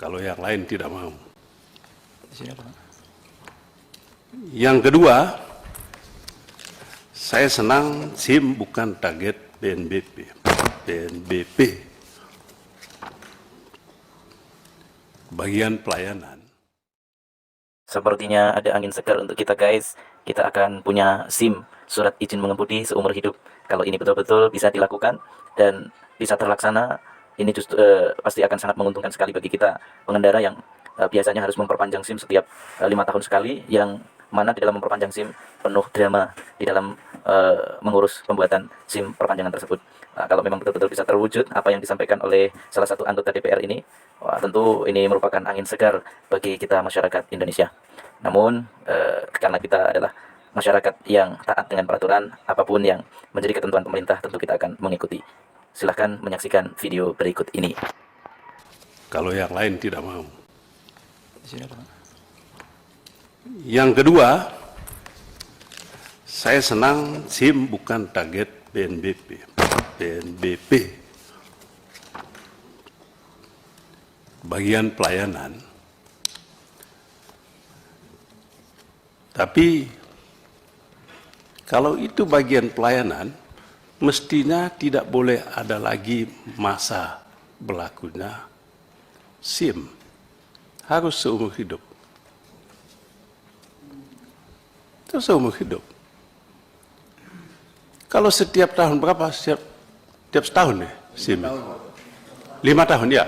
kalau yang lain tidak mau. Yang kedua, saya senang SIM bukan target PNBP. Bagian pelayanan. Sepertinya ada angin segar untuk kita guys. Kita akan punya SIM, surat izin mengemudi seumur hidup. Kalau ini betul-betul bisa dilakukan dan bisa terlaksana, ini justru pasti akan sangat menguntungkan sekali bagi kita pengendara yang biasanya harus memperpanjang SIM setiap 5 tahun sekali, yang mana di dalam memperpanjang SIM penuh drama di dalam mengurus pembuatan SIM perpanjangan tersebut. Kalau memang betul-betul bisa terwujud apa yang disampaikan oleh salah satu anggota DPR ini, wah, tentu ini merupakan angin segar bagi kita masyarakat Indonesia. Namun karena kita adalah masyarakat yang taat dengan peraturan, apapun yang menjadi ketentuan pemerintah tentu kita akan mengikuti. Silahkan menyaksikan video berikut ini. Kalau yang lain tidak mau. Yang kedua, saya senang SIM bukan target PNBP. Bagian pelayanan. Tapi kalau itu bagian pelayanan, mestinya tidak boleh ada lagi masa berlakunya SIM. Harus seumur hidup. Itu seumur hidup. Kalau setiap tahun berapa? Setiap setahun ya SIM? 5 tahun ya.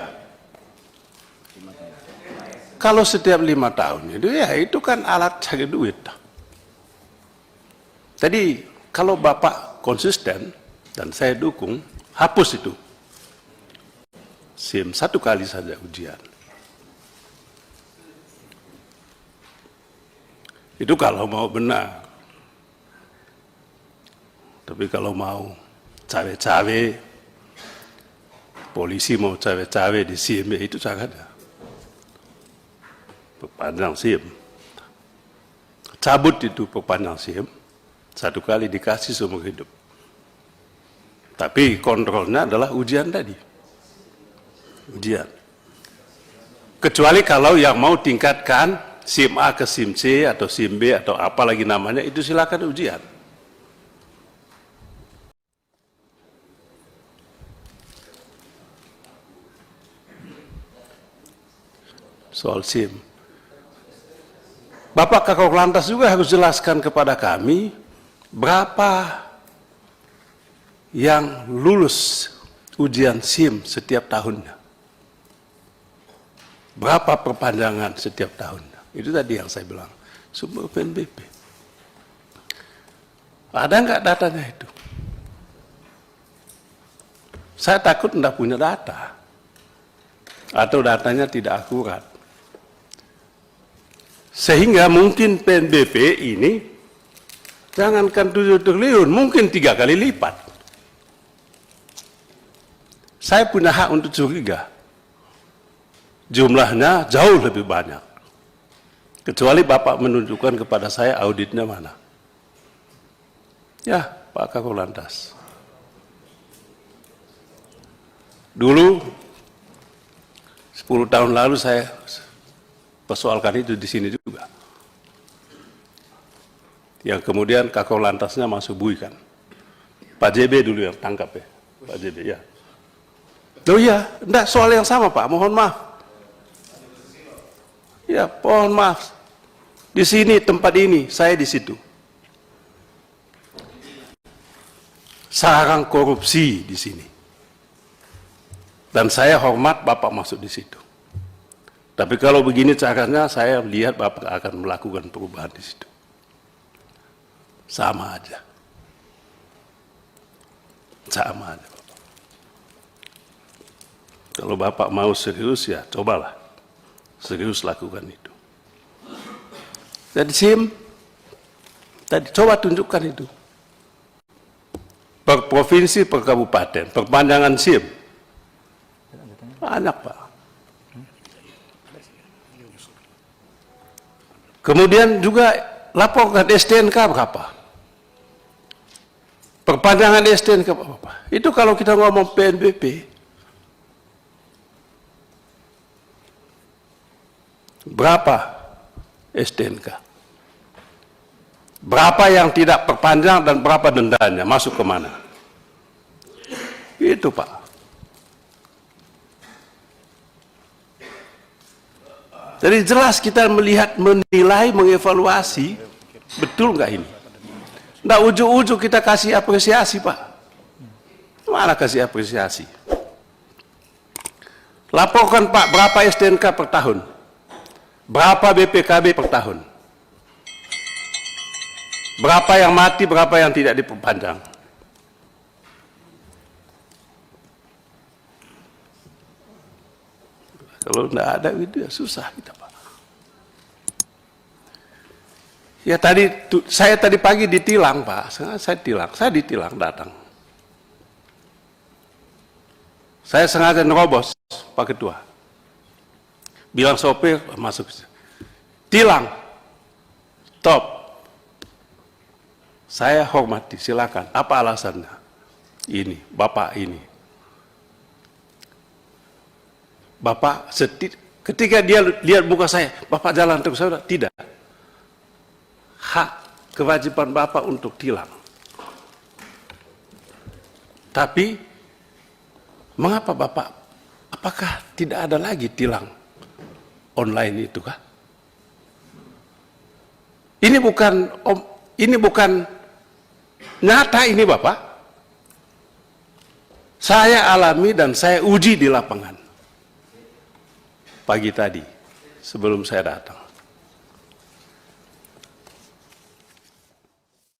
Kalau setiap 5 tahun itu ya itu kan alat cari duit. Jadi kalau Bapak konsisten dan saya dukung, hapus itu SIM 1 kali saja ujian. Itu kalau mau benar. Tapi kalau mau cawe-cawe, polisi mau cawe-cawe di SIM, ya itu caranya. Perpanjang SIM. Cabut itu perpanjang SIM, 1 kali dikasih seumur hidup. Tapi kontrolnya adalah ujian tadi. Ujian. Kecuali kalau yang mau tingkatkan SIM A ke SIM C atau SIM B atau apa lagi namanya, itu silakan ujian. Soal SIM. Bapak Kakor Lantas juga harus jelaskan kepada kami berapa yang lulus ujian SIM setiap tahunnya. Berapa perpanjangan setiap tahunnya. Itu tadi yang saya bilang, sumber PNBP. Ada nggak datanya itu? Saya takut tidak punya data. Atau datanya tidak akurat. Sehingga mungkin PNBP ini, jangankan 7 triliun, mungkin 3 kali lipat. Saya punya hak untuk curiga. Jumlahnya jauh lebih banyak. Kecuali Bapak menunjukkan kepada saya auditnya mana. Ya, Pak Kakor Lantas. Dulu, 10 tahun lalu saya persoalkan itu di sini juga. Yang kemudian Kakor Lantasnya masuk bui kan. Pak JB dulu yang tangkap ya. Pak JB, ya. Oh iya, enggak soal yang sama Pak, mohon maaf. Ya, mohon maaf. Di sini tempat ini, saya di situ. Sarang korupsi di sini. Dan saya hormat Bapak masuk di situ. Tapi kalau begini caranya, saya lihat Bapak akan melakukan perubahan di situ. Sama aja. Sama aja. Kalau Bapak mau serius ya cobalah. Serius lakukan itu. Jadi SIM, tadi coba tunjukkan itu. Per provinsi, per kabupaten, perpanjangan SIM. Banyak Pak. Kemudian juga laporkan STNK berapa. Perpanjangan STNK berapa. Itu kalau kita ngomong PNBP. Berapa STNK? Berapa yang tidak perpanjang dan berapa dendanya, masuk ke mana? Itu Pak. Jadi jelas kita melihat, menilai, mengevaluasi, betul nggak ini? Nggak ujuk-ujuk kita kasih apresiasi Pak. Mana kasih apresiasi? Laporkan Pak, berapa STNK per tahun? Berapa BPKB per tahun? Berapa yang mati, berapa yang tidak diperpanjang? Kalau tidak ada itu ya susah kita Pak. Ya tadi, saya tadi pagi ditilang Pak, saya ditilang datang. Saya sengaja nerobos Pak Ketua. Bilang sopir masuk, tilang, top. Saya hormati, silakan. Apa alasannya? Ini, Bapak ini. Bapak ketika dia lihat muka saya, Bapak jalan terus, saya bilang, tidak. Hak kewajiban Bapak untuk tilang. Tapi, mengapa Bapak, apakah tidak ada lagi tilang online itu kah? Ini bukan nyata ini Bapak. Saya alami dan saya uji di lapangan. Pagi tadi, sebelum saya datang.